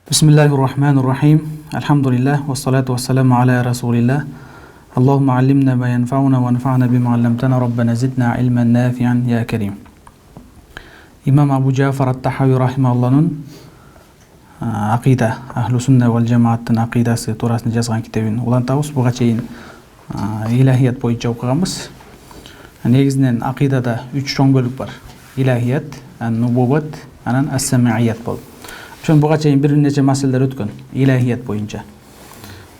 Bismillahirrahmanirrahim. Alhamdulillah wassalatu wassalamu ala rasulillah. Allahumma allimna ma yanfa'una wanfa'na bima 'allamtana rabbana zidna ilman nafi'an ya karim. Imam Abu Ja'far at-Tahawi rahimahullohning aqida, ahlu sunna wal jamoаттын aqidasi турасында жазган китебин улантабыз. Буга чейин илахият боюнча окуганбыз. Негизинен aqidada 3 чоң бөлүк бар. Илахият, нубуват, анан ас-самиият болуп. Ошон буга чейин бир нече маселелер өткөн илахият боюнча.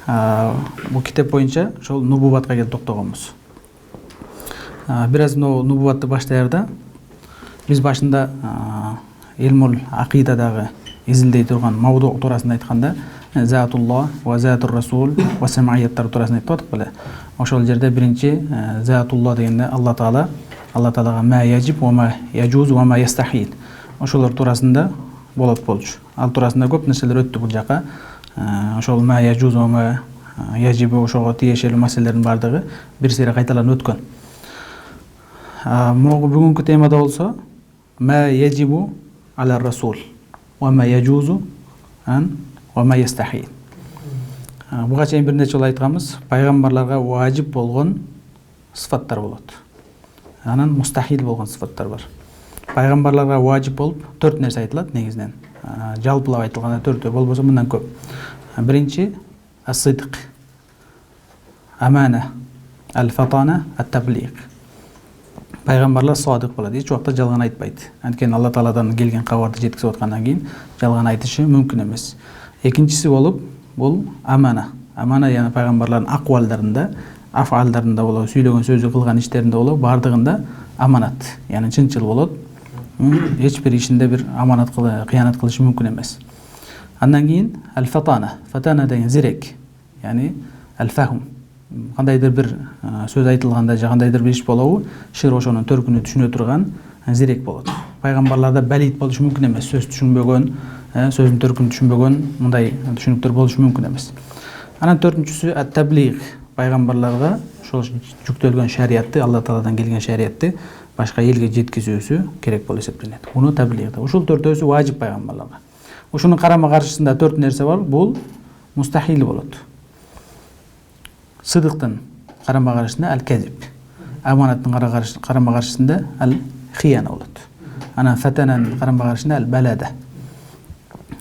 Бул китеп боюнча ошол нубуватка келип токтогонбуз. Бир аз нубуватты баштаярда биз башында илмул aqidадагы изилдей турган мавду туурасында айтканда Затулла ва Затур Расул ва самиияттар туурасында айтып атык беле. Ошол жерде биринчи Затулла дегенде Алла Таалага ма яжиб ва ма яжуз ва ма ястахил. Ошолор туурасында болот болчу. Ал туурасында көп нерселер өттү бул жака. Ошол ма яжуз ва ма яжиб ошого тиешелүү маселелердин бардыгы бир сыйра кайталанып өткөн. Бүгүнкү темада болсо ма яжибу аля расул ва ма яжузу ва ма ястахил. Буга чейин бир нече жолу айтканбыз, пайгамбарларга важип болгон сыфаттар болот. Анан мустахил болгон сыфаттар бар. Пайгамбарларга важип болуп 4 нерсе айтылат негизинен. Жалпылап айтылганда 4 болбосо мындан көп. Биринчи ас-сидq, амана, ал-фатана, ат-таблигh. Пайгамбарлар садык болот, эч убакта жалган айтпайт. Анткени Алла Тааладан келген кабарды жеткизип аткандан кийин жалган айтышы мүмкүн эмес. Экинчиси болуп бул амана. Амана яна пайгамбарлардын акыбалдарында, афалдарында болобу, сүйлөгөн сөзү кылган иштеринде болобу, бардыгында аманат, яны чынчыл болот. Эч бир ишинде бир аманат кыянат кылышы мүмкүн эмес. Андан кийин ал-фатана, фатана деген зирек, яны ал-фахм. Кандайдыр бир сөз айтылганда, кандайдыр бир иш болобу, шыр ошонун төркүнү түшүнө турган зирек болот. Пайгамбарларда балит болушу мүмкүн эмес, сөз түшүнбөгөн, сөздүн төркүнүн түшүнбөгөн мындай түшүнүктөр болушу мүмкүн эмес. Анан төртүнчүсү ат-таблигh. Пайгамбарларга ошол жүктөлгөн шариятты, Алла Тааладан келген шариятты башка элге жеткизүүсү керек болуп эсептелет. Муну таблигh. Ушул төртөөсү важип пайгамбарларга. Ушунун карама каршысында 4 нерсе бар, бул мустахил болот. Сыдыктын карама каршысында ал-казиб. Аманаттын карама каршысында ал-хияна болот. Анан фатананын карама каршысында ал-балада.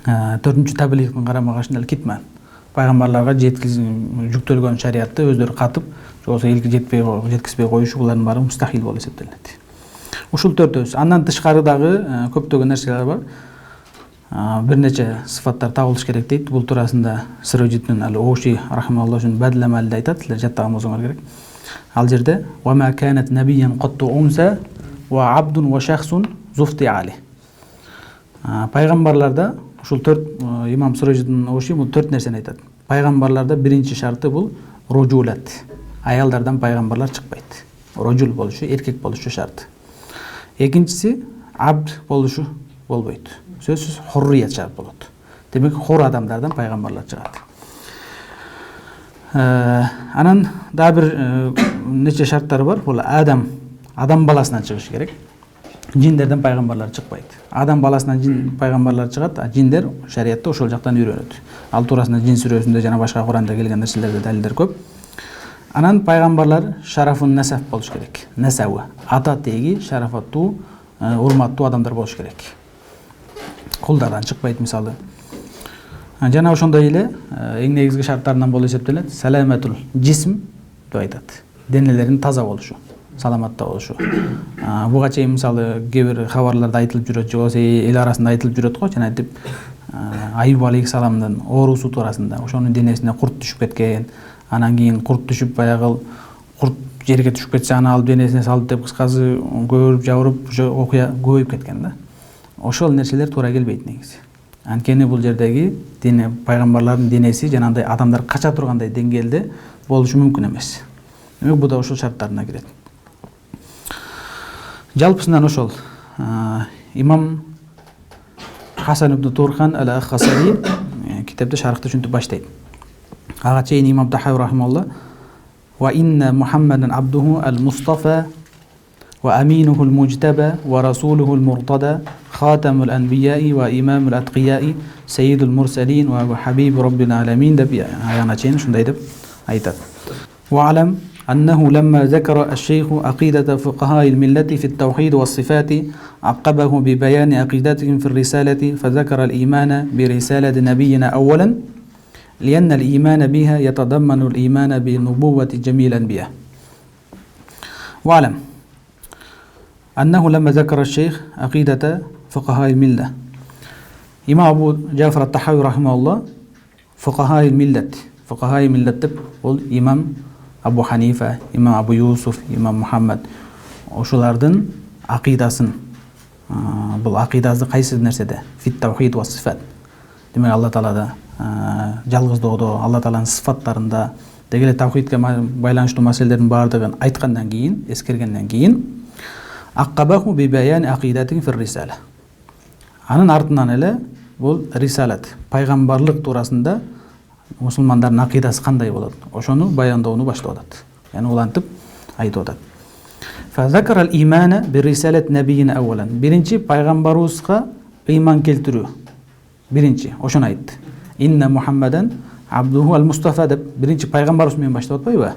Төртүнчү таблигhtын карама каршысында ал-китман. Пайгамбарларга жүктөлгөн шариятты өздөрү катып, жоксо элге жеткизбей коюшу булардын баары мустахил болуп эсептелет. Ушул төртөөсү. Андан тышкарыдагы көптөгөн нерселер бар. Бир нече сыфаттар табылыш керек дейт. Бул туурасында Сироджиддин ал-Оши рахимахуллахын Бадл Амалда айтат, жаттаган болсоңор керек. Ал жерде ва ма канат набиян катту унса ва абдун ва шахсун зуфти али. Пайгамбарларда ушул 4 имам Сироджиддин Оши бул 4 нерсени айтат. Пайгамбарларда биринчи шарты бул рожулат. Аялдардан пайгамбарлар чыкпайт. Рожул болушу, эркек болушу шарт. Экинчиси абд болушу болбойт. Сөзсүз хуррият шарт болот. Демек хур адамдардан пайгамбарлар чыгат. Анан да бир нече шарттары бар. Бул адам баласынан чыгыш керек. Жиндерден пайгамбарлар чыкпайт. Адам баласынан пайгамбарлар чыгат, а жиндер шариятта ошол жактан үйрөнөт. Ал туурасында жин сүрөсүндө жана башка Куранда келген нерселерде далилдер көп. Анан пайгамбарлар шарафун насаб болуш керек. Насабы, ата теги, шарафаттуу, урматтуу адамдар болуш керек. Кулдардан чыкпайт мисалы. Жана ошондой эле эң негизги шарттарынан болуп эсептелет саламатул жисм деп айтат. Денелерин таза болушу, саламатта болушу. Буга чейин мисалы кээ бир кабарларда айтылып жүрөт, жоксо эл арасында айтылып жүрөт го, жана айтып Айюб алейхиссаламдын оорусу туурасында, ошонун денесине курт түшүп кеткен. Анан кийин курт түшүп баягы курт жерге түшүп кетсе, аны алып денесине салып деп кыскасы көрүп жабырып окуя көбөйүп кеткен да. Ошол нерселер туура келбейт негизи. Анткени бул жердеги дене пайгамбарлардын денеси жанагындай адамдар кача тургандай деңгээлде болушу мүмкүн эмес. Демек бу да ошол шарттарына кирет. Жалпысынан ошол имам Хасан ибн Турхан ал-Хасари китепте шархты ушинтип баштайт. Ага чейин имам Тахави рахимахуллах ва инна Мухаммадан абдуху ал-Мустафа ва аминуху ал-Мujtaba ва расулуху al-Murtada خاتم الأنبياء وإمام الأتقياء سيد المرسلين وحبيب رب العالمين деп аяғына чейин ушундай деп айтат. واعلم أنه لما ذكر الشيخ عقيدة فقهاء الملة في التوحيد والصفات عقبه ببيان عقيدتهم في الرسالة فذكر الإيمان برسالة نبينا أولا لأن الإيمان بها يتضمن الإيمان بنبوة جميع الأنبياء. واعلم أنه لما ذكر الشيخ عقيدة فقهاء الملة إمام أبو جعفر الطحاوي رحمه الله فقهاء الملة деп ол имам Абу Ханифа, имам Абу Юсуф, имам Мухаммад ошолардын акыйдасын, бул акыйдасы кайсы нерседе? Фит таухид ва сифат. Демек Алла Таалада жалгыздоодо, Алла Тааланын сифаттарында деги эле таухидке байланыштуу маселелердин баардыгын айткандан кийин, эскергенден кийин аккабаху би баян акыйдатин фир рисала. Анын артынан эле бул рисалат, пайгамбарлык туурасында мусулмандардын акыйдасы кандай болот? Ошону баяндоону баштап атат. Яны улантып айтып атат. Фазакарал имана би рисалат набийина аввалан. Биринчи пайгамбарыбызга ыйман келтирүү. Биринчи ошону айтты. Инна Мухаммадан абдуху ал Мустафа деп биринчи пайгамбарыбыз менен баштап атпайбы?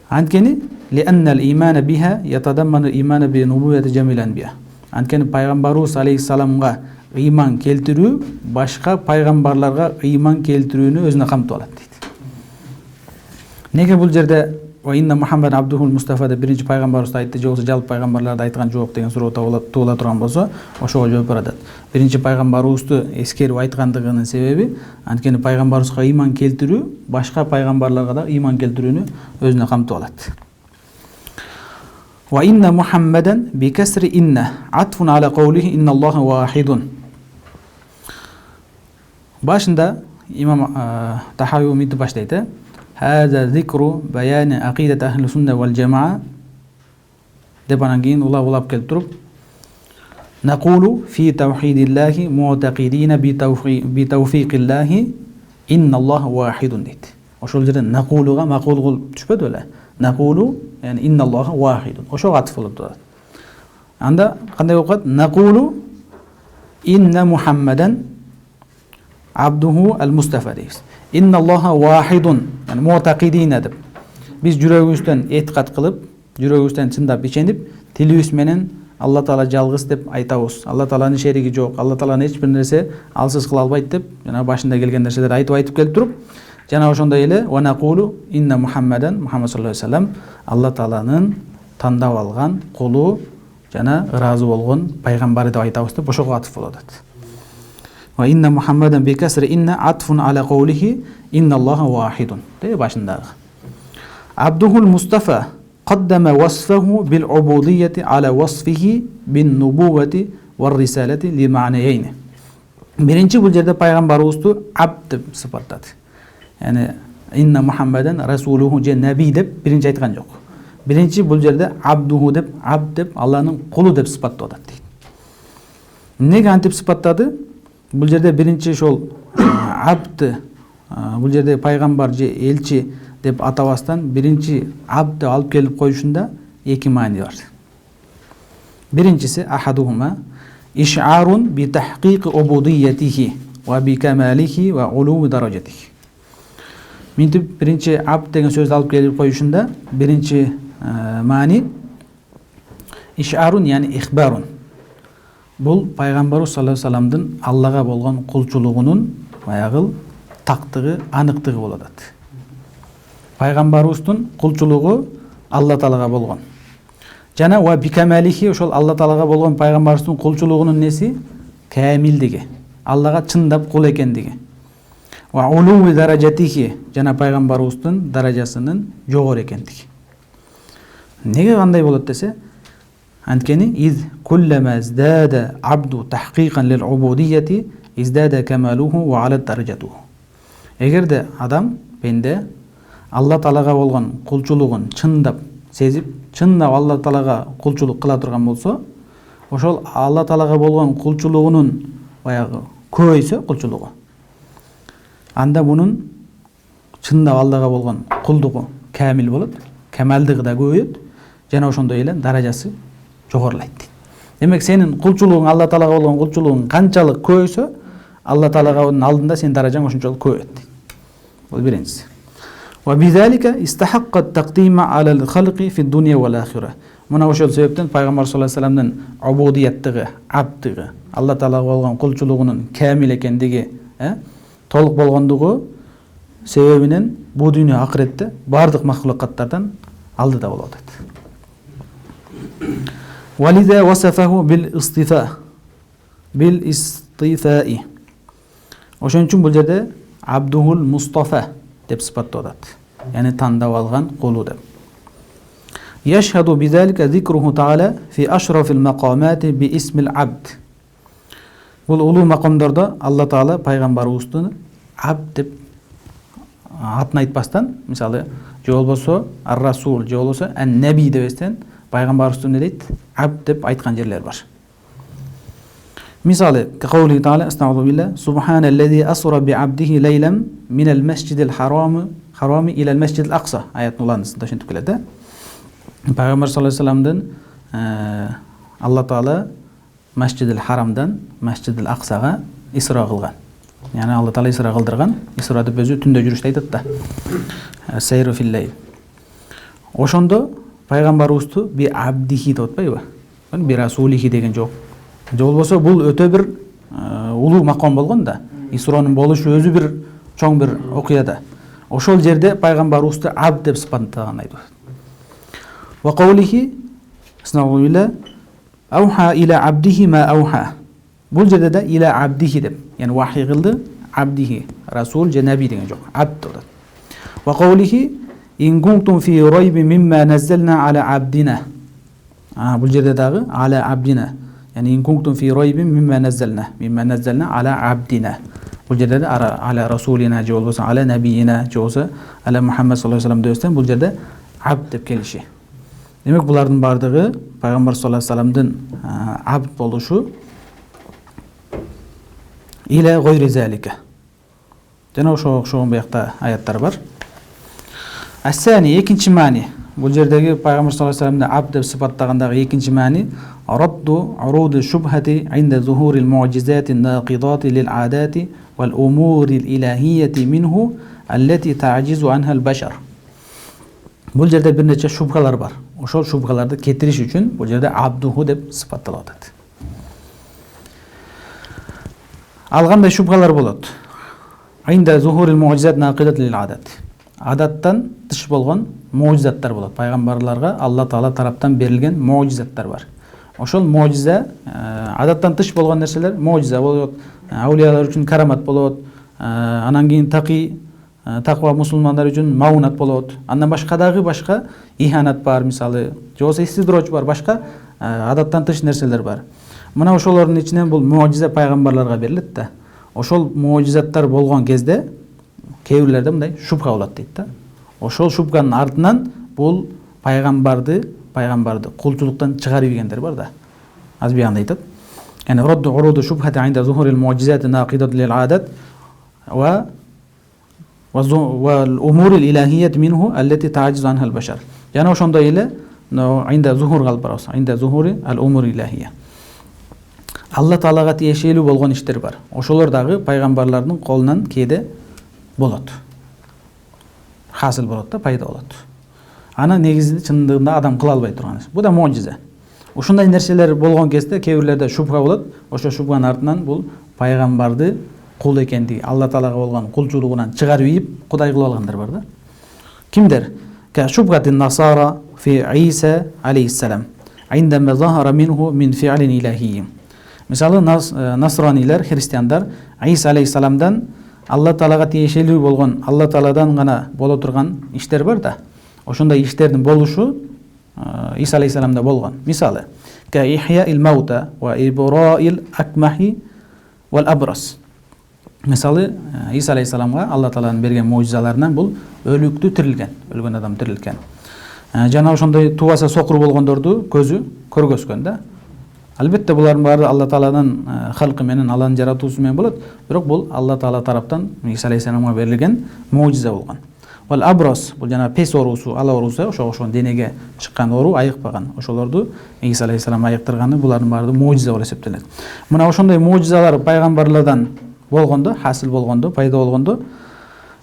Анткени лианна ал имана биха ятадамману имана би нубуйяти жамил анбия. Анткени пайгамбарыбыз алейхиссаламга ыйман келтирүү башка пайгамбарларга ыйман келтирүүнү өзүнө камтып алат дейт. Неге бул жерде ва инна Мухаммад абдухул Мустафа деп биринчи пайгамбарыбызды айтты, же болбосо жалпы пайгамбарларды айткан жок деген суроо туула турган болсо, ошого жооп берет. Биринчи пайгамбарыбызды эскерип айткандыгынын себеби анткени пайгамбарыбызга ыйман келтирүү башка пайгамбарларга да ыйман келтирүүнү өзүнө камтып алат. Ва инна Мухаммадан би касри инна атфун ала каулихи инна Аллаха вахидун. Башында имам Тахави мынтип баштайт. Хаза зикру баяни акидат ахли сунна вал жамаа деп анан кийин улап келип туруп нақулу фи таухидиллахи муътақидина би тауфиқиллахи инна Аллаха вахидун дейт. Ошол жерде нақулуга мақул кылып түшпөдү беле? Нақулу яни инна Аллаха вахидун. Ошого атып болуп турат. Анда кандай болуп калат? Нақулу инна Мухаммадан абдуху ал Мустафа дейбиз. Инна Аллаха вахидун, яни муътақидина деп. Биз жүрөгүбүздөн этикад кылып, жүрөгүбүздөн чындап ишенип, тилибиз менен Алла Таала жалгыз деп айтабыз. Алла Тааланын шериги жок, Алла Тааланы эч бир нерсе алсыз кыла албайт деп, жана башында келген нерселерди айтып келип туруп, жана ошондой эле ва нақулу инна Мухаммадан Мухаммад саллаллаху алейхи вассалам Алла Тааланын тандап алган кулу жана ыраазы болгон пайгамбары деп айтабыз деп ошого атып болот. Ва инна Мухаммадан би касри инна атфун ала каулихи инна Аллаха вахидун. Деп башындагы. Абдухул Мустафа qaddama wasfahu bil ubudiyyati ala wasfihi bin nubuwati var risalati li ma'nayayn. Birinchi bul жерде пайгамбарыбызды абд деп сыпаттады. Яни инна Мухаммадан расулуху же наби деп биринчи айткан жок. Биринчи бул жерде абдуху деп, абд деп Алланын кулу деп сыпаттап атат дейт. Неге антип сыпаттады? Бул жерде биринчи ошол абд, бул жерде пайгамбар же элчи деп атабастан биринчи абд алып келип коюшунда эки маани бар. Биринчиси ахадухума иш'арун би тахқиқи убудиyyatihi ва би камалихи ва улуми даражатихи. Минтип биринчи абд деген сөздү алып келип коюшунда биринчи маани иш'арун яни ихбарун. Бул пайгамбар саллаллаху алейхи вассаламдын Аллага болгон кулчулугунун баягыл тактыгы, аныктыгы болот. Пайгамбарыбыздын кулчулугу Алла Таалага болгон. Жана ва бикамалихи ошол Алла Таалага болгон пайгамбарыбыздын кулчулугунун неси? Камилдиги. Аллага чындап кул экендиги. Ва улуми даражатихи жана пайгамбарыбыздын даражасынын жогору экендиги. Неге кандай болот десе? Анткени из куллама издада абду тахқиқан лил убудиyyati издада камалуху ва алат даражатуху. Эгерде адам пенде Алла Таалага болгон кулчулугун чындап сезип, чындап Алла Таалага кулчулук кыла турган болсо, ошол Алла Таалага болгон кулчулугунун баягы көбөйсө кулчулугу. Анда мунун чындап Аллага болгон кулдугу камил болот, камалдыгы да көбөйөт, жана ошондой эле даражасы жогорулайт. Демек сенин кулчулугуң, Алла Таалага болгон кулчулугуң канчалык көбөйсө, Алла Таалаганын алдында сен даражаң ошончолук көбөйөт. Бул биринчиси. Ва бизалика истахакка тaqdima ala al-khalqi fi dunya wal akhirah. Мына ошол себептен пайгамбар саллаллаху алейхи вассаламдын убудияттыгы, абдыгы, Алла Таалага болгон кулчулугунун камил экендиги, толук болгондугу себебинен бу дүйнө акыретте бардык махлукаттардан алдыда болот. Валида васафаху бил истифаи. Ошон үчүн бул жерде абдухул мустафа деп сыпатталат. Яни тандап алган кулу деп. Яшхаду бизалика зикруху таала фи ашрафил мақамати би исмил абд. Бул улуу макамдарда Алла Таала пайгамбарыбызды абд деп атын айтпастан, мисалы, же болбосо ар-расул, же болбосо ан-наби дебестен пайгамбарыбызды эмне дейт? Абд деп айткан жерлер бар. Мисалы, каули таала астагфиру билла, субханаллази асра би абдихи лейлам минал масжидил харами илал масжидил акса. Аятын уландысында ошентип келет да. Пайгамбар саллаллаху алейхи вассаламдын Алла Таала масжидил харамдан масжидил аксага исра кылган. Яни Алла Таала исра кылдырган. Исра деп өзү түндө жүрүштү айтат да. Сайру фил лейл. Ошондо пайгамбарыбызды би абдихи деп атпайбы? Би расулихи деген жок. Же болбосо бул өтө бир улуу макам болгон да. Исронун болушу өзү бир чоң бир окуя да. Ошол жерде пайгамбарыбызды абд деп сыпаттаган айтып. Ва каулихи снауила ауха ила абдихи ма ауха. Бул жерде да ила абдихи деп, яни вахи кылды абдихи, расул же наби деген жок. Абд деп. Ва каулихи ин кунтум фи райби мимма наззална ала абдина. Бул жерде дагы ала абдина. Yani in kuntum fi raybin mimma nazzalna ala abdina. Bul жерде ala rasulina же болбосо ala nabiyina же болбосо ala Muhammad sallallahu aleyhi ve sellem дебестен бул жерде абд деп келиши. Демек булардын бардыгы пайгамбар саллаллаху алейхи ve sellemдин абд болушу иля гойри залика. Жана ошого буякта аяттар бар. Асани экинчи маани. Бул жердеги пайгамбар саллаллаху алейхи ve sellemди абд деп сыпаттагандагы экинчи маани رد عروض الشبهة عند ظهور المعجزات الناقضات للعادات والأمور الإلهية منه التي تعجز عنها البشر. Бул жерде бир нече шубгалар бар. Ошол шубгаларды кетириш үчүн бул жерде абдуху деп сыпатталып атат. Ал кандай шубгалар болот? عند ظهور المعجزات ناقضات للعادات. Адаттан тыш болгон муъжизаттар болот. Пайгамбарларга Алла Таала тараптан берилген муъжизаттар бар. Ошол муъжиза, адаттан тыш болгон нерселер муъжиза болот. Аулиялар үчүн карамат болот. Анан кийин таква мусулмандар үчүн маунат болот. Андан башка дагы башка иханат бар, мисалы, же болбосо истидроч бар, башка адаттан тыш нерселер бар. Мына ошолордун ичинен бул муъжиза пайгамбарларга берилет да. Ошол муъжизаттар болгон кезде кээ бирлерде мындай шубха болот дейт да. Ошол шубганын артынан бул пайгамбарды кулчулуктан чыгарып ийгендер бар да. Аз биягында айтат. Yani raddu urudu şubhati inda zuhuril mu'cizati naqidat lil adat ve umuril ilahiyyat minhu allati ta'jizu anha al bashar. Yani oşonda ile inda zuhur galbaros, inda zuhuri al umur ilahiyya. Allah Taalaga тиешелүү болгон иштер бар. Ошолор дагы пайгамбарлардын колунан кээде болот. Хасыл болот да, пайда болот. Аны негизинде чындыгында адам кыла албай турган нерсе. Бу да муъжиза. Ушундай нерселер болгон кезде кээ бирлерде шубха болот. Ошо шубганын артынан бул пайгамбарды кул экендиги, Алла Таалага болгон кулчулугунан чыгарып ийип, кудай кылып алгандар бар да. Кимдер? Ка шубгатин насара фи Иса алейхиссалам. Индама захара минху мин фи'лин илахийyin. Мисалы насранилер, христиандар Иса алейхиссаламдан Алла Таалага тиешелүү болгон, Алла Тааладан гана боло турган иштер бар да. Ошондой иштердин болушу Иса алейхиссаламда болгон. Мисалы, ка ихяил маута ва ибраил акмахи вал абрас. Мисалы, Иса алейхиссаламга Алла Тааланын берген муъжизаларынан бул өлүктү тирилген, өлгөн адам тирилген. Жана ошондой тубаса сокур болгондорду көзү көргөзгөн да. Албетте булардын баары Алла Тааланын халкы менен, Алланын жаратуусу менен болот, бирок бул Алла Таала тараптан Иса алейхиссаламга берилген муъжиза болгон. Вал аброс бул жана пес оорусу, ала оорусу, ошого денеге чыккан оору, айыкпаган. Ошолорду Иса алейхиссалам айыктырганы булардын баардыгы муужиза болуп эсептелет. Мына ошондой муужизалар пайгамбарлардан болгондо, хасил болгондо, пайда болгондо,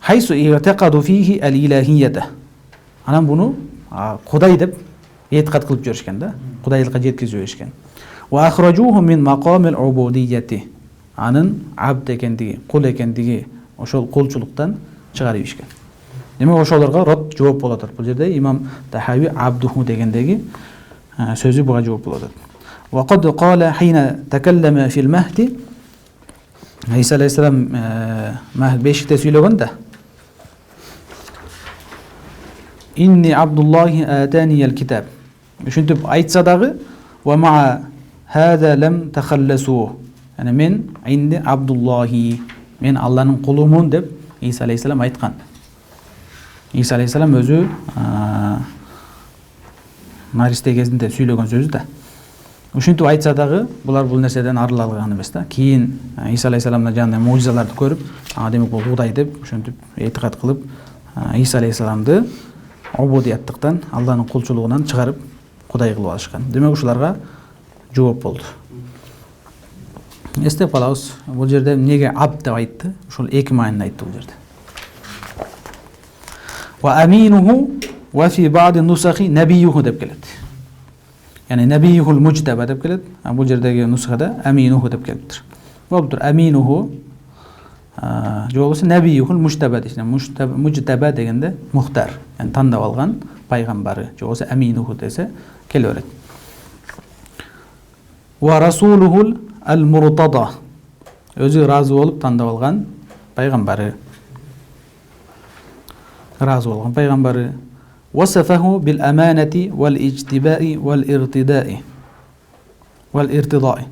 хайсу и'тaqadu fihi al-ilahiyata. Анан буну Кудай деп этикад кылып жүрүшкөн да, кудайлыкка жеткизип жүрүшкөн. Ва ахраджуху мин мaqamil ubudiyati. Анын абд экендиги, кул экендиги, ошол кулчулуктан чыгарып ийишкен. Демек ошолорго рот жооп болот. Бул жерде имам Тахави абдуху дегендеги сөзү буга жооп болот. Ва кад кала хина такаллама фил махди. Иса алейхиссалам бешикте сүйлөгөн да. Inni Abdullahi ataniyal kitab. Ушинтип айтса дагы, ва ма хада лам тахалласу. Yani men indi Abdullahi, men Allah'ın kulumун деп İsa aleyhisselam айткан. İsa aleyhisselam өзү наристе кезинде сүйлөгөн сөзү да. Ушинтип айтса дагы, булар бул нерседен арыла алган эмес да. Кийин İsa aleyhisselamдан жана муужизаларды көрүп, демек бул Кудай деп ушинтип этикад кылып, İsa aleyhisselamды убудияттыктан, Алланын кулчулугунан чыгарып Кудай кылып алышкан. Демек ушуларга жооп болду. Эстеп калабыз. Бул жерде эмнеге абд деп айтты? Ушул эки маанини айтты бул жерде. Ва аминуху ва фи ба'ди нусахи набиюху деп келет. Yani nabiyuhul mujtaba деп келет. Бул жердеги нусхада аминуху деп келиптир. Болуптур. Аминуху жолусу набiyuhul mujtaba дейт. Mujtaba дегенде мухтар, yani тандап алган пайгамбары. Жолусу аминуху десе келе берет. Ва расулухул al-murtada. Өзү разы болуп тандап алган пайгамбары. Разы болгон пайгамбары. Wasfahu bil amanati wal ijtiba'i wal irtida'i. Wal irtida'i.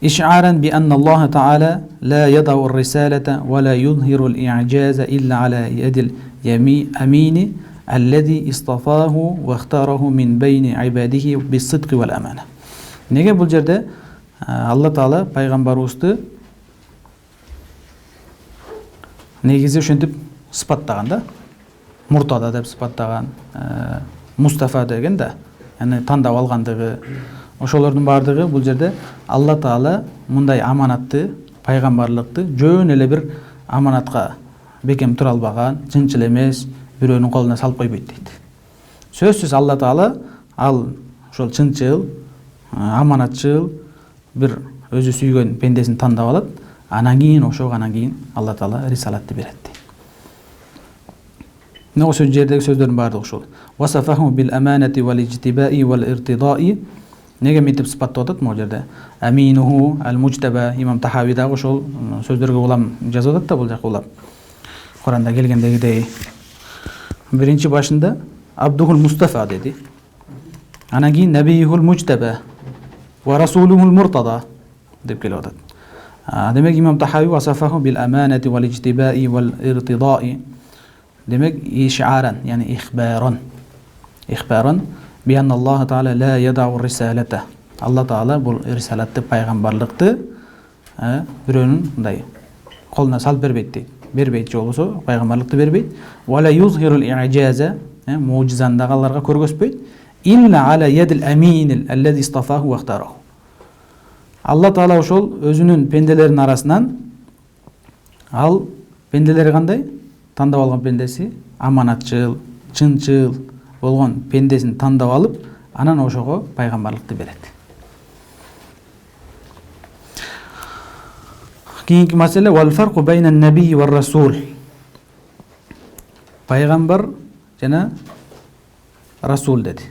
إشعارا بأن الله تعالى لا يضع الرسالة ولا يظهر الإعجاز إلا على يد الأمين الذي اصطفاه واختاره من بين عباده بالصدق والأمانة. Неге бул жерде Алла Таала пайгамбарыбызды негизи ошентип сыпаттаган да, муртада деп сыпаттаган, Мустафа деген да, яны тандап алгандыгы, ошолордун баардыгы бул жерде Алла Таала мындай аманатты, пайгамбарлыкты жөн эле бир аманатка бекем тура албаган, чынчыл эмес, бирөөнүн колуна салып койбойт дейт. Сөзсүз Алла Таала ал ошол чынчыл, аманатчыл бир өзү сүйгөн пендесин тандап алат, анан кийин Алла Таала рисалатты берет. Мына ошол жердеги сөздөрдүн баардыгы ошол. Wasfahu bil amanati wal ijtiba'i wal irtida'i. Неге мынтип сыпаттап атат могу жерде? Аминуху ал-мujtaba. Имам Тахави дагы ошол сөздөргө улам жазып атат да, бул жака улам. Куранда келгендегидей биринчи башында Абдухул Мустафа деди. Анан кийин Набиюхул Мujtaba ва Расулухул Муртада деп келип атат. Демек имам Тахави wasfahu bil amanati wal ijtiba'i wal irtida'i. Демек ишаран, yani ихбаран bi anna Allah Taala la yada'u risalata. Алла Таала бул рисалатты, пайгамбарлыкты бирөөнүн мындай колуна салып бербейт дейт. Бербейт жолусу пайгамбарлыкты бербейт. Ва ла юзхирул и'жаза, муужизаны да аларга көргөзбөйт. Илля ala yadil aminil allazi istafahu wa ikhtarahu. Алла Таала ошол өзүнүн пенделеринин арасынан ал пенделери кандай? Тандап алган пендеси аманатчыл, чынчыл болгон пендесин тандап алып, анан ошого пайгамбарлыкты берет. Кийинки маселе wal farqu bayna an-nabiy wa ar-rasul. Пайгамбар жана расул деди.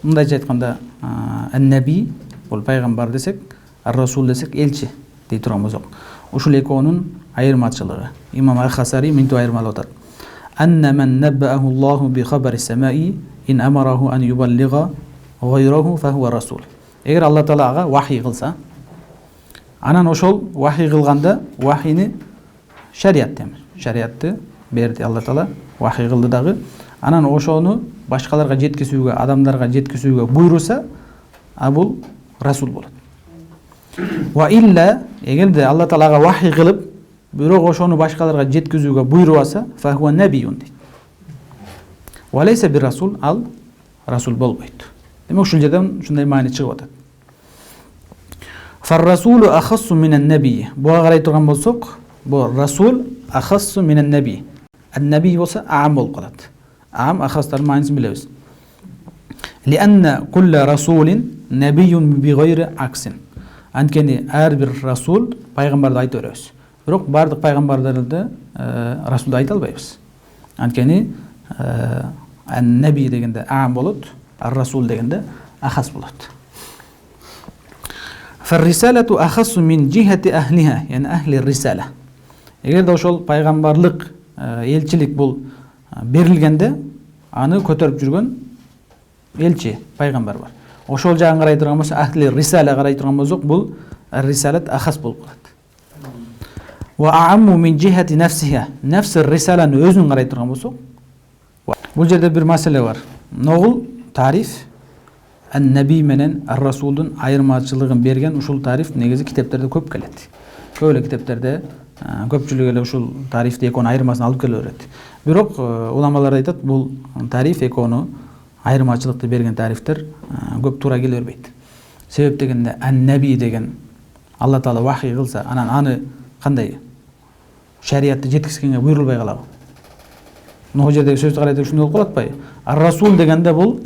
Мындайча айтканда, ан-наби бул пайгамбар десек, ар-расул десек элчи дей турган болсок. Ушул экөөнүн айырмачылыгы. Имам Ай-Хасари мынтип айырмалап атат. Анна man nabbahu Allahu bi khabari samai in amarahu an yuballigha ghayrahu fa huwa rasul. Эгер Алла Таалага вахий кылса, анан ошол вахий кылганда вахийни шариятты берди Алла Таала, вахий кылды дагы, анан ошону башкаларга жеткизүүгө, адамдарга жеткизүүгө буйруса, бул расул болот. Ва илля, эгерде Алла Таалага вахий кылып, бирок ошону башкаларга жеткизүүгө буйруп алса, фахуа набиюн дейт. Валейса бир расул, ал расул болбойт. Демек ушул жерден ушундай маани чыгып атат. Фар-расулу ахассу минан наби. Буга карай турган болсок, бу расул ахассу минан наби. Ан-наби болса аам болуп калат. Аам ахастар маанисин билебиз. Лианна кулла расулин набиюн бигайри аксин. Анткени ар бир расул пайгамбарды айта беребиз. Бирок бардык пайгамбарларды расулду айта албайбыз. Анткени ан-наби дегенде аам болот, ар-расул дегенде ахас болот. Фар-рисалату ахассу мин жихати ахлиха, яни ахли рисала. Эгерде ошол пайгамбарлык, элчилик бул берилгенде, аны көтөрүп жүргөн элчи, пайгамбар бар. Ошол жагын карай турган болсо, ахли рисала карай турган болсок, бул ар-рисалат ахас болуп калат. Ва аамму мин жихати нафсиха, нафс ар-рисаланы өзүн карай турган болсок, бул жерде бир маселе бар. Ногул тариф ан-наби менен ар-расулдун айырмачылыгын берген ушул тариф негизи китептерде көп келет. Көп эле китептерде көпчүлүк эле ушул тарифти экөөнүн айырмасын алып келе берет. Бирок уламалар айтат, бул тариф экөөнү айырмачылыкты берген тарифтер көп туура келе бербейт. Себеп дегенде ан-наби деген Алла Таала вахий кылса, анан аны кандай шариятты жеткизгенге буйрулбай калабы? Могу жердеги сөздү карайда ушундай болуп калат атпайбы? Ар-расул дегенде бул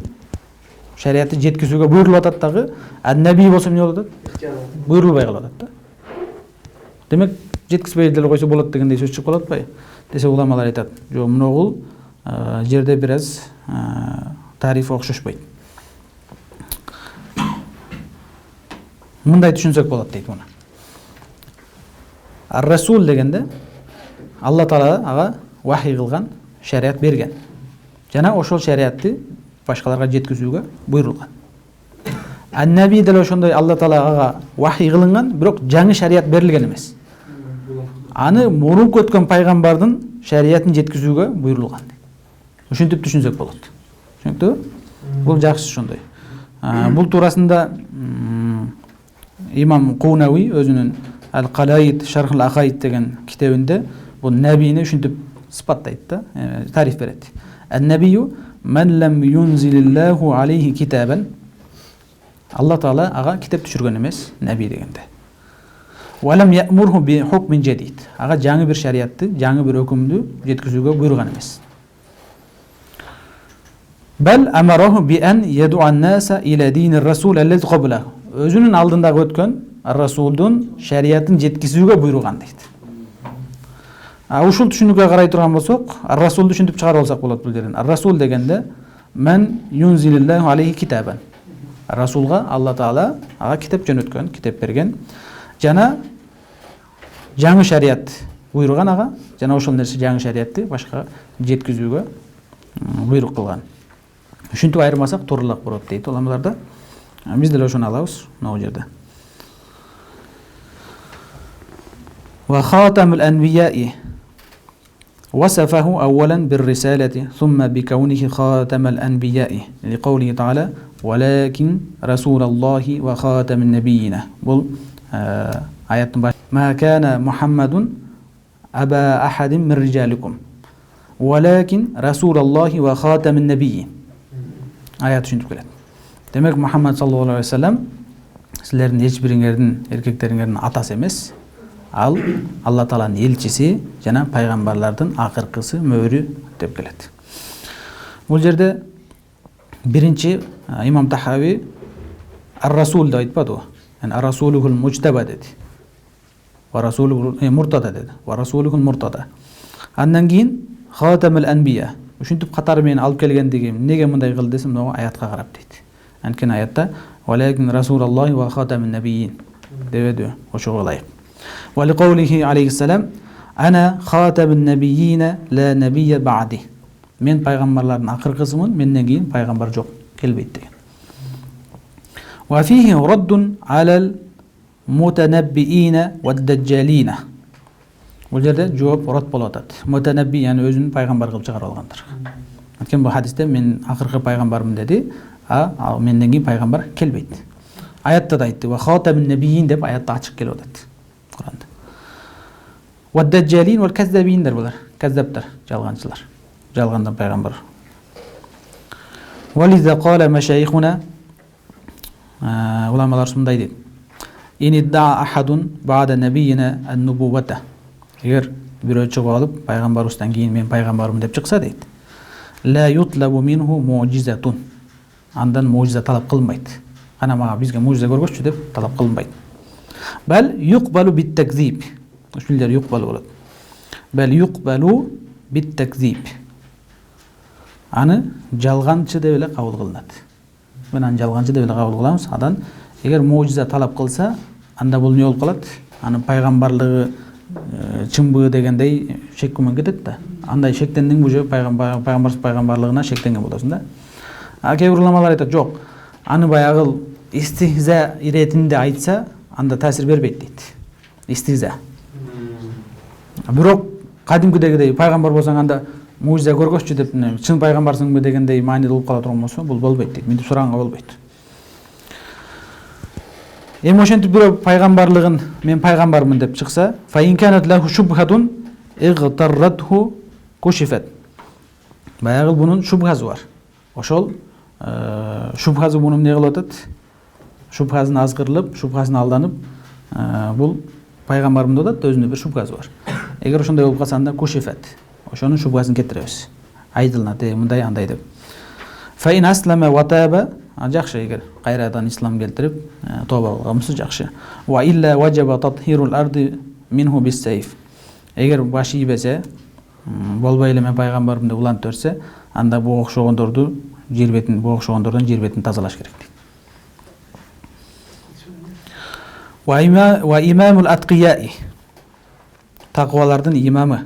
шариятты жеткизүүгө буйрулуп атат дагы, ан-наби болсо эмне болуп атат? Буйрулбай калып атат да. Демек, жеткизбей деле койсо болот дегендей сөз чыгып калат атпайбы? Десе уламалар айтат, жок, мыногул жерде бир аз тарифи окшошпойт. Мындай түшүнсөк болот дейт муну. Ар-расул дегенде Алла Таала ага вахий кылган шарият берген. Жана ошол шариятты башкаларга жеткизүүгө буйрулган. Ан-наби деле ошондой Алла Таала ага вахий кылынган, бирок жаңы шарият берилген эмес. Аны мурунку өткөн пайгамбардын шариятын жеткизүүгө буйрулган. Ушинтип түшүнсөк болот. Түшүнүктүбү? Бул жакшы ошондой. Бул туурасында имам Кунауи өзүнүн Ал-Қалаид Шарх ал-Ақаид деген китебинде бул набийни ушинтип сыпаттайт да, тариф берет. Ан-набию ман лам юнзилиллаху алейхи китабан. Алла Таала ага китеп түшүргөн эмес, наби дегенде. Ва лам я'мурху би хукмин жадид. Ага жаңы бир шариятты, жаңы бир өкүмдү жеткизүүгө буйруган эмес. Бал амараху би ан яду'a ан-наса ила динир расул аллази qablahu. Өзүнүн алдындагы өткөн ар-расулдун шариятын жеткизүүгө буйруган дейт. Ушул түшүнүккө карай турган болсок, ар-расулду түшүнүп чыгарып алсак болот бул жерден. Ар-расул дегенде мен юнзилиллаху алейхи китабан. Расулга Алла Таала ага китеп жөнөткөн, китеп берген. Жана жаңы шарият буйруган ага, жана ошол нерсе жаңы шариятты башка жеткизүүгө буйрук кылган. Ушинтип айырмасак тууралаак болот дейт уламаларда. Биз деле ошону алабыз могу жерде. Ва хатамул анбияи وصفه أولا بالرسالة ثم بكونه خاتم الأنبياء لقوله تعالى ولكن رسول الله وخاتم النبيين. بل آيات ما كان محمد أبا أحد من رجالكم ولكن رسول الله وخاتم النبيين. آيات شنو تقول؟ Demek Muhammed sallallahu aleyhi ve sellem sizlerin hiçbirinizin erkeklerin atası emez. Al Allah Taala'nın elçisi jana пайгамбарлардын акыркысы мөөрү деп келет. Бул жерде биринчи имам Тахави ар-расул деп айтпады. Yani ar-rasuluhul mujtaba dedi. Wa rasuluhul murtada dedi. Wa rasuluhul murtada. Андан кийин хатамул анбия. Ушинтип катары менен алып келгендиги эмнеге мындай кылды десем, мына аятка карап дейт. Анткени аятта валакин расулаллахи ва хатамун набийин дебеди. Ошого ылайык. Ва лиқаулихи алейхиссалам ана хатамун набийина ла набия ба'ди. Мен пайгамбарлардын акыркысымын, менден кийин пайгамбар жок, келбейт деген. Ва фихи раддун алал мутанаббиина ва даджалина. Бул жерде жооп рад болуп атат. Мутанабби яны өзүн пайгамбар кылып чыгарып алгандар. Анткени бул хадисте мен акыркы пайгамбармын деди, а менден кийин пайгамбар келбейт. Аятта да айтты ва хатамун набийин деп аятта ачык келип атат Куранда. Ва даджалин вал каззабиндер булар. Каззаптар, жалганчылар. Жалгандан пайгамбар. Вализа қала машайихуна, уламалар сондай дейді. Инидда ахадун баада набийина ан-нубувата. Егер біреу шығып алып, пайғамбарымыздан кейін мен пайғамбармын деп шықса дейді. Ла ютлабу минху муъжизатун. Андан муъжиза талап қылмайды. Ана маған бізге муъжиза көргөзші деп талап қылмайды. Бәл юқбалу бит-такзиб. Үшілдер юқбалу болады. Бәл юқбалу бит-такзиб. Аны жалғаншы деп эле кабыл кылынат. Мен аны жалғаншы деп эле кабыл кыламыз. Адан эгер муъжиза талап кылса, анда бул не болуп калат? Аны пайгамбарлыгы чынбы дегендей шек күмөн кетет да. Андай шектендиң уже пайгамбарлыгына шектенген болосуң да. А кээ бир уламалар айтат, жок. Аны баягы истихза иретинде айтса, анда таасир бербейт дейт. Истихза. Бирок кадимкидегидей пайгамбар болсоң анда муъжиза көргөзчү деп чын пайгамбарсыңбы дегендей маани болуп кала турган болсо, бул болбойт дейт. Мынтип сураганга болбойт. Эми ошентип бирөө пайгамбарлыгын мен пайгамбармын деп чыкса, фа ин канат лаху шубхатун игтарратху кушифат. Баягы бунун шубхасы бар. Ошол шубхасы муну эмне кылып атат? Шубхасын азгырылып, шубхасын алданып, бул пайгамбармын деп атат, өзүнүн бир шубхасы бар. Эгер ошондой болуп калса анда кушифат. Ошонун шубгасын кетиребиз. Айдылнат, мындай андай деп. Фа ин аслама ва таба, жакшы эгер кайрадан ислам келтирип, тоба кылгансы жакшы. Ва илля ваджаба татхирул арди минху бис-сайф. Эгер башы ийбесе, болбой эле мен пайгамбармын деп улантып берсе, анда бу окшогондорду жер бетин, бу окшогондордон жер бетин тазалаш керек. Ва имамул атқияи. Тақвалардын имамы.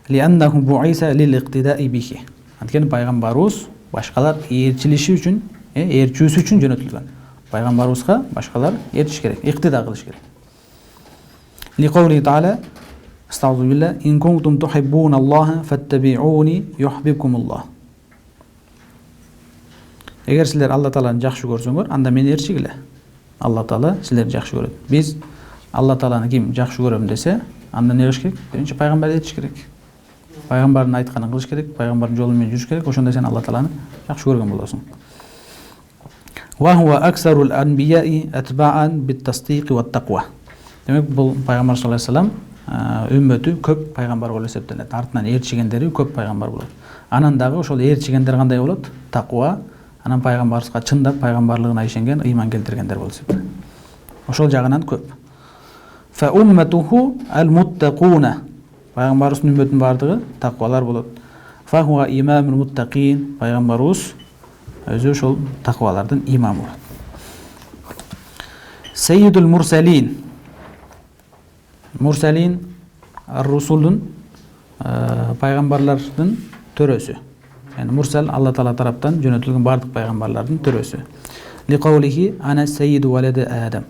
Лианнаху буиса лил-иқтидаи бихи. Анткени пайгамбарыбыз башкалар ээрчилиши үчүн, ээрчүүсү үчүн жөнөтүлгөн. Пайгамбарыбызга башкалар ээрчиш керек, иқтида кылыш керек. Лиқаули таала: "Астагфиру билlah, ин кунтум тухиббуна Аллаха фаттабиуни юхиббукумуллах." Эгер силер Алла тааланы жакшы көрсөңөр, анда мени ээрчигиле. Алла таала силерди жакшы көрөт. Биз Алла тааланы ким жакшы көрөм десе, анда не кылыш керек? Биринчи пайгамбарды ээрчиш керек. Пайгамбардын айтканын кылыш керек, пайгамбардын жолу менен жүрүш керек. Ошондо сен Алла тааланы жакшы көргөн болосуң. Ва хува аксарул анбияи атбаан бит-тасдиқи ват-тaqwa. Демек бул пайгамбар саллаллаху алейхи вассалам үммөтү көп пайгамбар болуп эсептелет. Артынан ээрчигендери көп пайгамбар болот. Анан дагы ошол ээрчигендер кандай болот? Таква. Анан пайгамбарыбызга чындап пайгамбарлыгына ишенген, ыйман келтиргендер болуп эсептелет. Ошол жагынан көп. Фа умматуху ал-муттакуна. Пайгамбарыбыздын үммөтүнүн бардыгы таквалар болот. Фа хуа имамул муттакин. Пайгамбарыбыз өзү ошол таквалардын имамы болот. Сейидул мурсалин. Мурсалин ар-русулдун пайгамбарлардын төрөсү. Yani Mursal Allah Taala taraftan yöneltilген бардык пайгамбарлардын төрөсү. Liqawlihi ana sayyidu waladi Adam.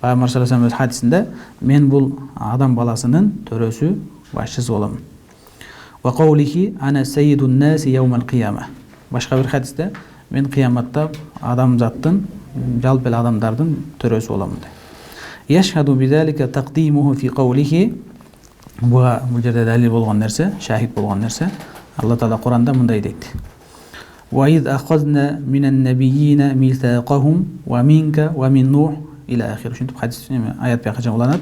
Пайгамбар саллаллаху алейхи хадисинде мен бул адам баласынын төрөсү, башчысы боламын. Wa qawlihi ana sayyidun nasi yawm al-qiyamah. Башка бир хадисте мен кыяматта адамзаттын, жалпы эле адамдардын төрөсү боламын дейт. Yashhadu bizalika taqdimuhu fi qawlihi. Бул жерде далил болгон нерсе, шахид болгон нерсе. Allah Taala Kur'an'da mınday deydi. وَاِذْ أَخَذْنَا مِنَ النَّبِيِّينَ مِيثَاقَهُمْ وَمِنْكَ وَمِنْ نُوحٍ إلى آخره. Şimdi hadis ayet bir kaçan olanlar.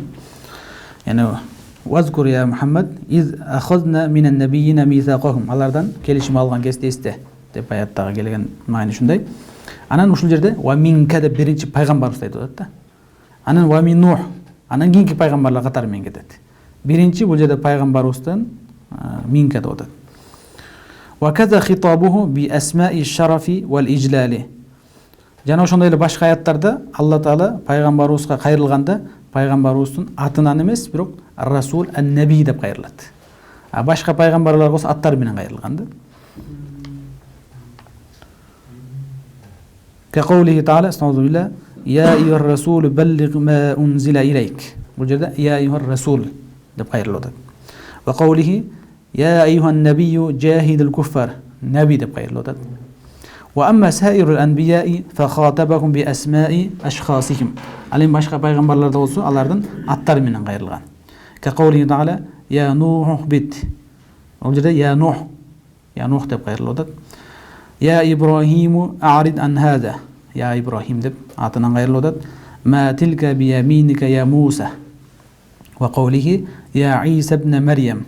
Yani وَاذْكُرْ يَا Muhammed اِذْ أَخَذْنَا مِنَ النَّبِيِّينَ مِيثَاقَهُمْ. Allah'tan kelişim algan kesti iste. Dep ayettaga kelgen maani şunday. Anan uşul jerde وَمِنْكَ de birinci paygambarımız deydi da. Anan وَمِنْ نُوحٍ. Anan kийинки paygambarlar katары менен кетет. Birinci bu jerde paygambarыбыздан minka deydi. وَكَذَا خِطَابُهُ بِأَسْمَاءِ الشَّرَفِ وَالْإِجْلَالِ. Жана ошондой эле башка аяттарда Алла Таала пайгамбарыбызга кайрылганда пайгамбарыбыздын атынан эмес, бирок Расул ан-Наби деп кайрылат. А башка пайгамбарлар болсо аттары менен кайрылган да. Кaqawlihi Taala, estağfurullah billah, ya eyyuhar rasul balligh ma unzila ilayk. Bu жерде ya eyyuhar rasul деп кайрылып атат. Wa qawlihi يا أيها النبي جاهد الكفار. نبي деп кайрылып атат. وأما سائر الأنبياء فخاطبهم بأسماء أشخاصهم. Ал эми башка пайгамбарларда болсо алардын аттары менен кайрылган. كقوله تعالى я Нух бит. Ол жерде я Нух деп кайрылып атат. Я Ибрахиму арид ан хаза. Я Ибрахим деп атынан кайрылып атат. Ма тилка би яминика я Муса. Ва каулихи я Иса ибн Марьям.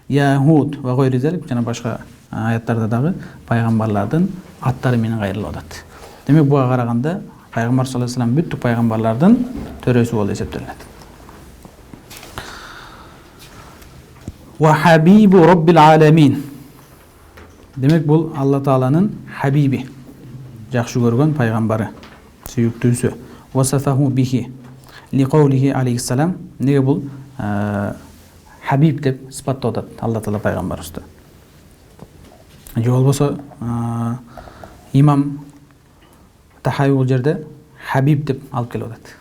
Я Худ ва гайри залик. Жана башка аяттарда дагы пайгамбарлардын аттары менен кайрылып атат. Демек буга караганда пайгамбар саллаллаху алейхи ва салlam бүттүк пайгамбарлардын төрөсү болуп эсептелет. Ва хабибу роббил аламин. Демек бул Алла Тааланын хабиби, жакшы көргөн пайгамбары, сүйүктүүсү. Васафаху бихи ли каулихи алейхиссалам. Неге бул хабиб деп сыпаттап атат Алла Таала пайгамбарыбызды. Же болбосо имам Тахави бул жерде хабиб деп алып келип атат.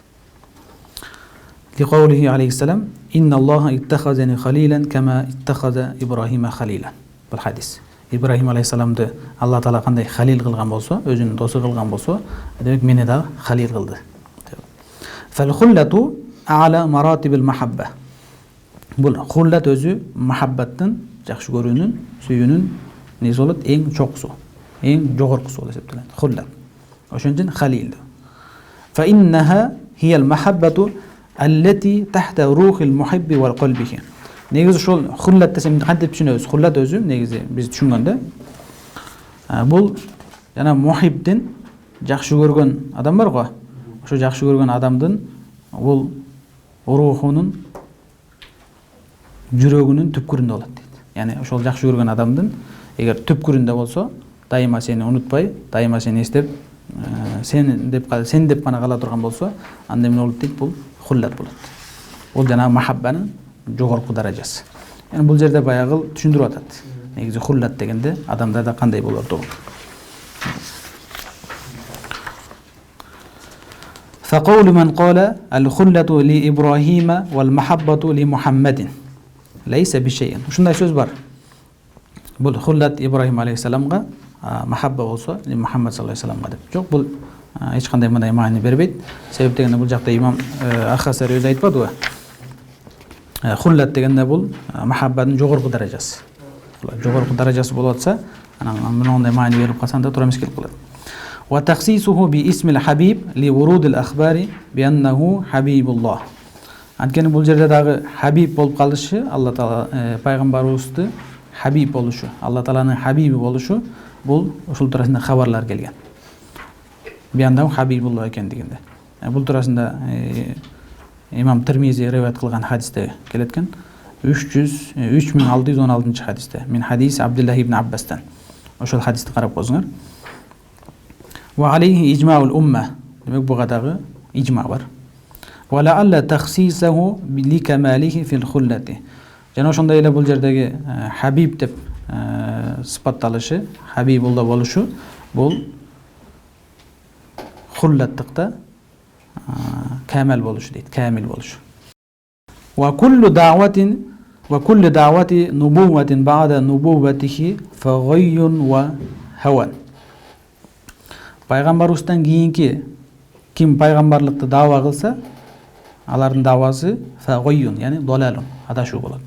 Ли каулихи алейхиссалам инна Аллаха иттахазани халилан кама иттахаза Ибрахима халилан. Бул хадис. Ибрахим алейхиссаламды Алла Таала кандай халил кылган болсо, өзүнүн досу кылган болсо, демек мени да халил кылды. Фал хуллату а'ла маратибил махабба. Бул хуллат өзү махаббаттын, жакшы көрүүнүн, сүйүүнүн неси болот, эң чокусу, эң жогоркусу болуп эсептелет. Хуллат. Ошон үчүн халил. Фа иннаха хиял махаббату аллати тахта рухил мухибби вал qalbihi. Негизи ошол хуллат десем кантип түшүнөбүз? Хуллат өзү негизи биз түшүнгөндө бул жана мухибдин жакшы көргөн адам бар го. Ошо жакшы көргөн адамдын бул рухунун жүрөгүнүн түпкүрүндө болот дейт. Яни ошол жакшы көргөн адамдын эгер түпкүрүндө болсо, дайыма сени унутпай, дайыма сени эстеп, сен деп гана кала турган болсо, анда эмне болот дейт? Бул хуллат болот. Бул жана махаббанын жогорку даражасы. Яни бул жерде баягы түшүндүрүп атат. Негизи хуллат дегенде адамдарда кандай болорду? فقول من قال الخلة لإبراهيم والمحبة لمحمد ليس بشيء. Ушундай сөз бар. Бул хуллат Ибрахим алейхиссаламга, махабба болсо Мухаммад саллаллаху алейхи вассаламга деп. Жок, бул эч кандай мындай маани бербейт. Себеп дегенде бул жакта имам Ахасари өзү айтпадыбы? Хуллат дегенде бул махаббанын жогорку даражасы. Жогорку даражасы болуп атса, анан мындай маани берип калсаң да туура эмес келип калат. Ва тахсисуху би исмил хабиб ли вурудил ахбари би аннаху хабибуллах. Анткени бул жерде дагы хабиб болуп калышы, Алла Таала пайгамбарыбызды хабиб болушу, Алла Тааланын хабиби болушу, бул ушул туурасында хабарлар келген. Би аннаху хабибуллах экендигинде. Бул туурасында имам Тирмизи риваят кылган хадисте келет экен. 3616 хадисте. Мин хадис Абдуллах ибн Аббастан. Ошол хадисти карап койсуңар. Ва алейхи иджмаул умма. Демек буга дагы иджма бар. Ва лаалла тахсисаху ли камалихи фил хуллати. Жана ошондой эле бул жердеги хабиб деп сыпатталышы, хабибулла болушу, бул хуллаттыкта камал болушу дейт, камил болушу. Ва куллу даъвати нубувватин ба'да нубувватихи фагайюн ва хаван. Пайгамбарыбыздан кийинки ким пайгамбарлыкты даава кылса, алардын даавасы фагайюн, яни долалун, адашуу болот.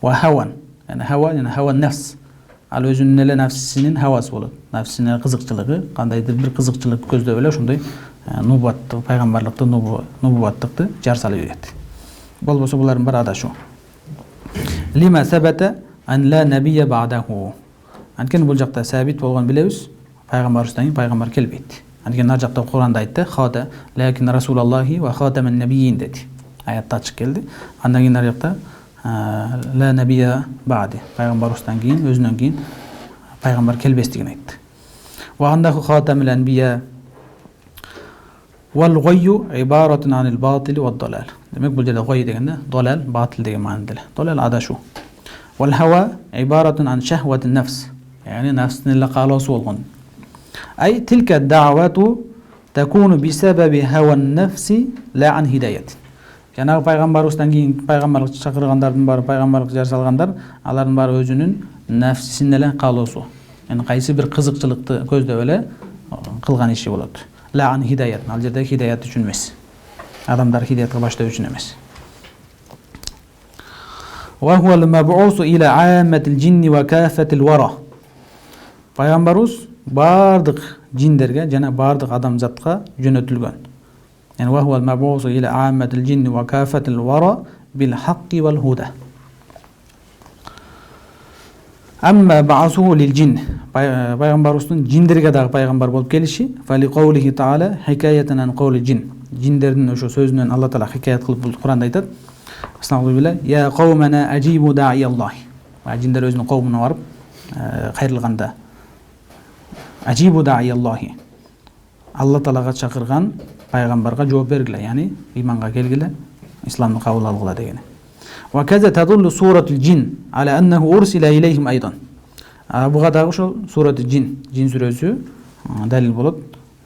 Ва хаван, яни хаван нафс. Ал өзүнүн эле нафсинин хавасы болот. Нафсинин кызыкчылыгы, кандайдыр бир кызыкчылык көздөп эле ошондой нубуаттык, пайгамбарлыкты, нубуаттыкты жар салып берет. Болбосо булардын баары адашуу. Лима сабата ан ла набия ба'даху. Анткени бул жакта сабит болгон билебиз, пайгамбарыбыздан кийин пайгамбар келбейт. Анткени ар жакта Куранда айтты, хата лакин расулаллахи ва хатаман набийин деди. Аятта ачык келди. Андан кийин ар жакта ла набия ба'ди. Пайгамбарыбыздан кийин, өзүнөн кийин пайгамбар келбестигин айтты. Ва андаху хатамул анбия вал гайю ибаратун анил батил ва далал. Демек бул жерде гай дегенде далал, батил деген маанидә. Далал адашу. Вал хава ибаратун ан шахватин нафс. Яни нафстын эле каалоосу болгон. Ай тилка даъвату такуну бисабаби хаван нафси ла ан хидаят. Жанагы пайгамбарыбыздан кийин пайгамбарлык чакыргандардын баары, пайгамбарлык жар салгандар, алардын баары өзүнүн нафсисин эле каалоосу. Яни кайсы бир кызыкчылыкты көздөп эле кылган иши болот. Ла ан хидаят. Ал жерде хидаят үчүн эмес. Адамдар хидаятка баштоо үчүн эмес. Ва хуал маб'усу иля амматил джинни ва кафатил вара. Пайгамбарыбыз бардык джиндерге жана бардык адамзатка жөнөтүлгөн. Yani ve huvel meb'usu ila ammetil cinni ve kafetil vara bil hakki vel huda. Amma ba'asuhu lil cin. Peygamberimizdin cinderge dagı peygamber bolup gelişi fe li kavlihi taala hikayeten an kavli cin. Cinderдің ошо сөзүнөн Алла Таала хикаят кылып бул Куранда айтат. Астагфирулла я кавмана ажибу да'iяллах. Жиндер өзүнүн кавмуна барып кайрылганда ажибу да'iяллахи. Алла Таалага чакырган пайгамбарга жооп бергиле, яни иманга келгиле, исламды кабыл алгыла дегени. Ва каза тадуллу суратул джин ала аннаху урсила илейхим айдан. Буга дагы ошол суратул джин сүрөсү далил болот.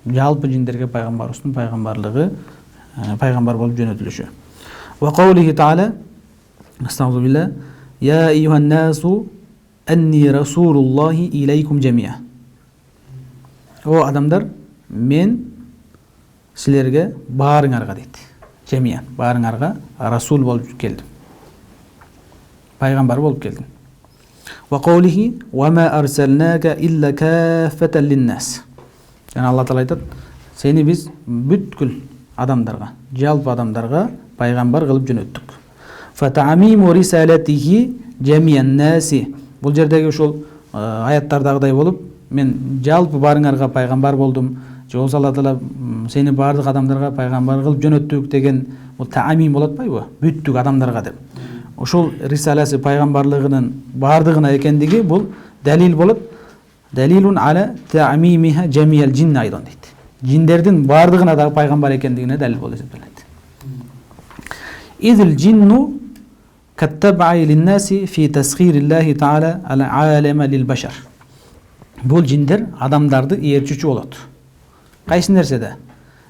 Жалпы джиндерге пайгамбарыбыздын пайгамбарлыгы, пайгамбар болуп жөнөтүлүшү. Ва каулихи таала астагфирулла я айюхан насу анни расулуллахи илейкум жамиа. О адамдар, мен силерге баарыңарга дейт. Жамиа, баарыңарга расул болуп келдим. Пайгамбар болуп келдим. Ва каулихи ва ма арсалнака илля каффатан линнас. Yani Allah Taala aytат, seni biz бүткүл адамдарга, жалпы адамдарга пайгамбар кылып жөнөттүк. Fa ta'mimu risalatihi jami'an nasi. Бул жердеги ошол аяттардагыдай болуп, мен жалпы баарыңарга пайгамбар болдум. Же болсо Алла Таала сени бардык адамдарга пайгамбар кылып жөнөттүк деген бул ta'mim болот атпайбы? Бүттүк адамдарга деп. Ошол рисаласы пайгамбарлыгынын бардыгына экендиги бул далил болот. Dalilun ala ta'mimiha jamiyal jinn aydan deydi. Jinlerдің бардығына да пайғамбар екендігіне дәлел болып есептеледі. Изил jinnu kattaba'i linnasi fi tasghirillahi ta'ala al-alama lil bashar. Бұл jiндер адамдарды ээрчүүчү болот. Кайсы нерседе?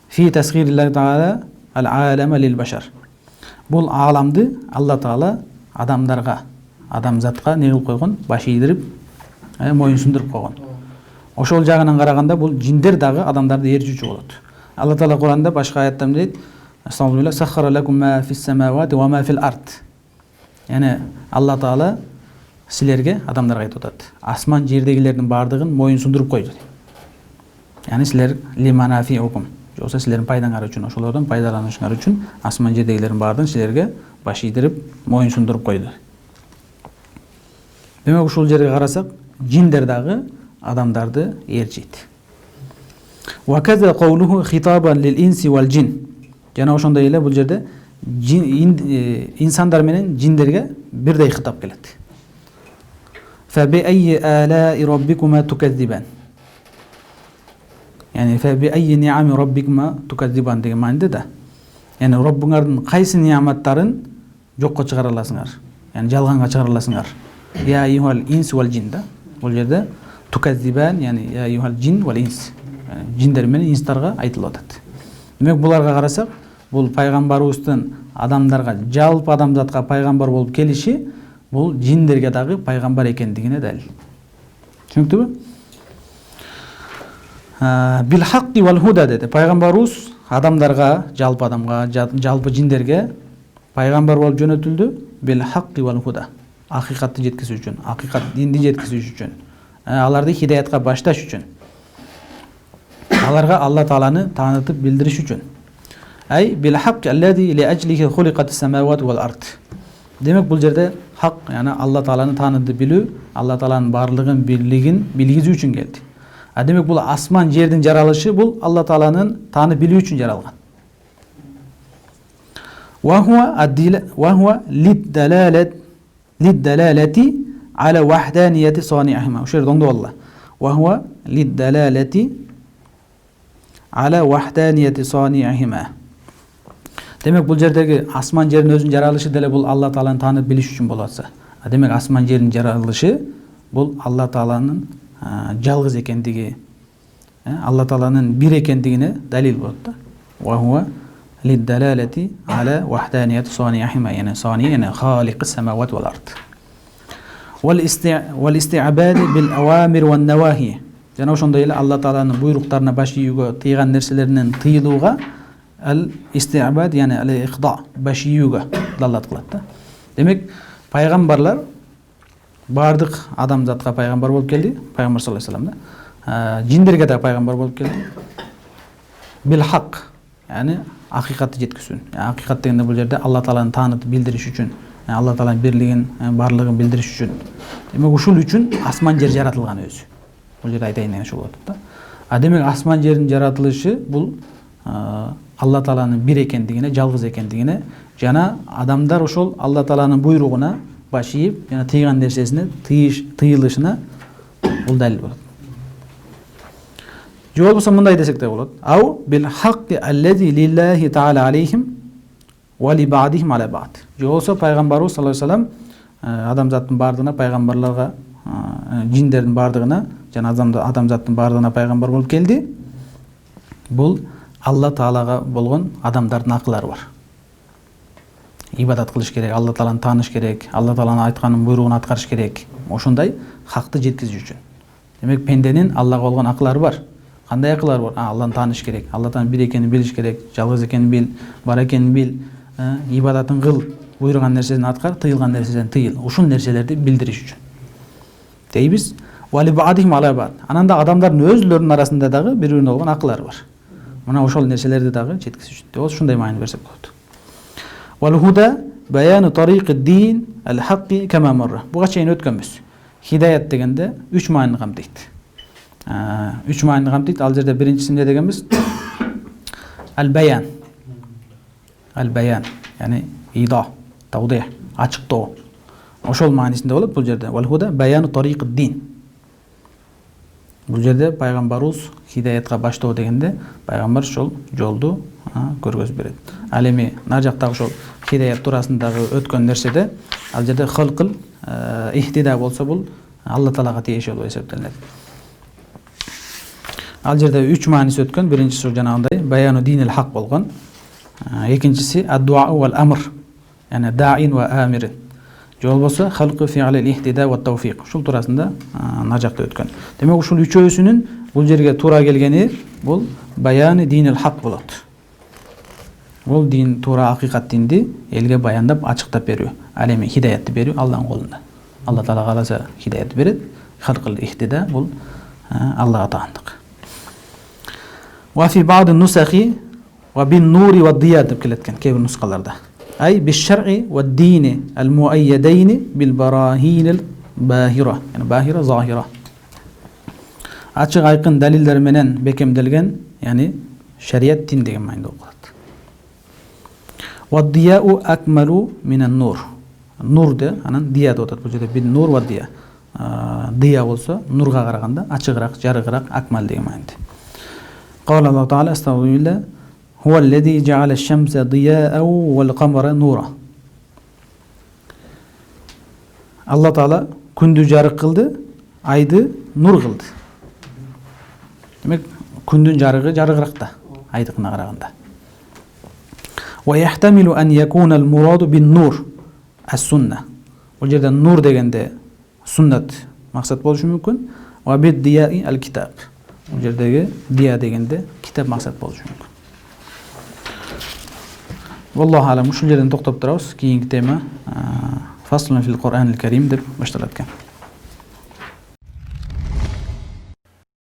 Fi tasghirillahi ta'ala al-alama lil bashar. Бұл аламды Алла Таала адамдарға, адамзатқа не кылып койгон? Баш ийдирип, моюн сундуруп койгон. Ошол жагынан караганда бул жиндер дагы адамдарды ээрчүүчү болот. Алла Таала Куранда башка аяттарда дейт: "Астагфирулла саххара лакум ма фис самавати ва ма фил ард." Яни Алла Таала силерге адамдарга айтып атат. Асман жердегилердин бардыгын моюн сундуруп койду. Яни силер лиманафиукум. Жокса силердин пайдаңар үчүн, ошолордон пайдаланышыңар үчүн асман жердегилердин бардыгын силерге баш ийдирип, моюн сундуруп койду. Демек ушул жерге карасак, жиндер дагы адамдарды ээрчийт. Ва каза каулуху хитабан лил инси вал джин. Жана ошондой эле бул жерде инсандар менен жиндерге бирдей хитап келет. Фа би айи алаи раббикума туказзибан. Яни фа би айи ниами раббикума туказзибан деген мааниде да. Яни Роббуңардын кайсы ниаматтарын жокко чыгара аласыңар? Яни жалганга чыгара аласыңар? Я айюхал инс вал джин да. Бул жерде туказзибан, яни я айюхал джин вал инс. Жиндер менен инстарга айтылып атат. Демек буларга карасак, бул пайгамбарыбыздын адамдарга, жалпы адамзатка пайгамбар болуп келиши бул жиндерге дагы пайгамбар экендигине далил. Түшүнүктүбү? Бил хакки вал худа деди. Пайгамбарыбыз адамдарга, жалпы адамга, жалпы жиндерге пайгамбар болуп жөнөтүлдү. Бил хакки вал худа. Акыйкатты жеткизүү үчүн, акыйкат динди жеткизүү үчүн, аларды хидаятка башташ үчүн, аларга Алла Тааланы таанытып билдириш үчүн. Ай бил хакки аллади ли ажлихи хуликат самават вал ард. Демек бул жерде хак, яны Алла Тааланы таанытып билүү, Алла Тааланын барлыгын билгизүү үчүн келди. Демек бул асман жердин жаралышы бул Алла Тааланын таанып билүү үчүн жаралган. Ва хуа للدلالة على وحدانية صانعهما. وشير دوندو الله. وهو للدلالة على وحدانية صانعهما. Демек бул жердеги асман жердин өзүнүн жаралышы деле бул Алла Тааланы таанып билиш үчүн болуп атса. Демек асман жердин жаралышы бул Алла Тааланын жалгыз экендиги, Алла Тааланын бир экендигине далил болот да. وهو للدلالة على وحدانية صانعهما. يعني صانع يعني خالق السماوات والأرض. والاستعباد بالأوامر والنواهي. Жана ошондой эле Алла Тааланын буйруктарына баш ийүүгө, тыйган нерселеринен тыйылууга ал-исти'бад, яни ал-иqda, баш ийүүгө далат кылат да. Демек пайгамбарлар бардык адамзатка пайгамбар болуп келди, пайгамбар саллаллаху алейхи вассалам да. Жиндерге да пайгамбар болуп келди. Бил хак, яни акыйкатты жеткизүү. Акыйкат дегенде бул жерде Алла Тааланы таанытып билдириш үчүн, Алла Тааланын бирлигин, барлыгын билдириш үчүн. Демек ушул үчүн асман жер жаратылган өзү. Бул жерде айтайын деген ушул болот да. Демек асман жердин жаратылышы бул Алла Тааланын бир экендигине, жалгыз экендигине жана адамдар ошол Алла Тааланын буйругуна баш ийип, жана тыйган нерсесине тыйылышына бул далил болот. Же болбосо мындай десек де болот. Ау бил хакки аллази лиллахи таала алейхим ва ли ба'дихим ала ба'д. Же болбосо пайгамбарыбыз саллаллаху алейхи вассалам адамзаттын бардыгына, пайгамбарларга, жиндердин бардыгына жана адамзаттын бардыгына пайгамбар болуп келди. Бул Алла Таалага болгон адамдардын акылары бар. Ибадат кылыш керек, Алла Тааланы тааныш керек, Алла Тааланын айтканын буйругун аткарыш керек. Ошондой хакты жеткизүү үчүн. Демек пенденин Аллага болгон акылары бар. Кандай акылары бар? Алланы тааныш керек, Алла Тааланын бир экенин билиш керек, жалгыз экенин бил, бар экенин бил, ибадатын кыл, буйруган нерседен аткар, тыйылган нерседен тыйыл. Ушул нерселерди билдириш үчүн. Дейбиз. Вали ба'дихим ала ба'д. Ананда адамдардын өзлөрүнүн арасында дагы бири-бирине болгон акылары бар. Мына ошол нерселерди дагы жеткизиш үчүн. Деп ушундай маани берсек болот. Вал худа баяну тарикид дин ал-хакки кама марра. Буга чейин өткөнбүз. Хидаят дегенде 3 маанини камтыйт. 3 маанини камтыйт. Ал жерде биринчиси эмне дегенбиз? Ал-баян. Ал-баян, яни идо, тавдih, ачыктоо. Ошол маанисинде болот бул жерде. Вал худа баяну тарикид дин. Бул жерде пайгамбарыбыз хидаятка баштоо дегенде пайгамбар ошол жолду көргөзүп берет. Ал эми нар жактагы ошол хидаят туурасындагы өткөн нерседе ал жерде хылкыл ихтида болсо бул Алла Таалага тиешелүү болуп эсептелет. Ал жерде 3 мааниси өткөн. Биринчиси жанагындай баяну динил хак болгон. Экинчиси ад-дуа вал амр, яни даин ва амир. Же болбосо халкы фи'алил ихтида ва тавфиq. Ушул туурасында нар жакта өткөн. Демек ушул үчөөсүнүн бул жерге туура келгени бул баяны динил хак болот. Бул дин туура акыйкат динди элге баяндап ачыктап берүү. Ал эми хидаятты берүү Алланын колунда. Алла Таала кааласа хидаят берет. Халкыл ихтида бул Аллага таандык. Ва фи ба'д нусахи ва бин нури ва дия деп келеткен кээ бир нускаларда. Ай биш-шар'i ва дини ал-муайядайни бил барахинил бахира. Yani bahira zahira. Ачык айкын далилдер менен бекемделген, yani шарият дин деген мааниде окулат. Ва дияу акмалу минан нур. Нур де анан дия деп атат. Бул жерде бин нур ва дия. Дия болсо нурга караганда ачыгыраак, жарыгыраак, акмал деген мааниде. Кала Аллаху Таала астагфирулlah هو الذي جعل الشمس ضياء والقمر نورا. Алла Таала күндү жарык кылды, айды нур кылды. Демек күндүн жарыгы жарыгыраак да айдыкына караганда. ويحتمل أن يكون المراد بالنور السنة. Бул жерде нур дегенде суннат максат болушу мүмкүн. Ва бид дияи ал-китаб. Бул жердеги дия дегенде китап максат болушу мүмкүн. Wallahu alam. Ушул жерден токтоп турабыз. Кийинки тема фаслун фил Кур'анил Карим деп башталат экен.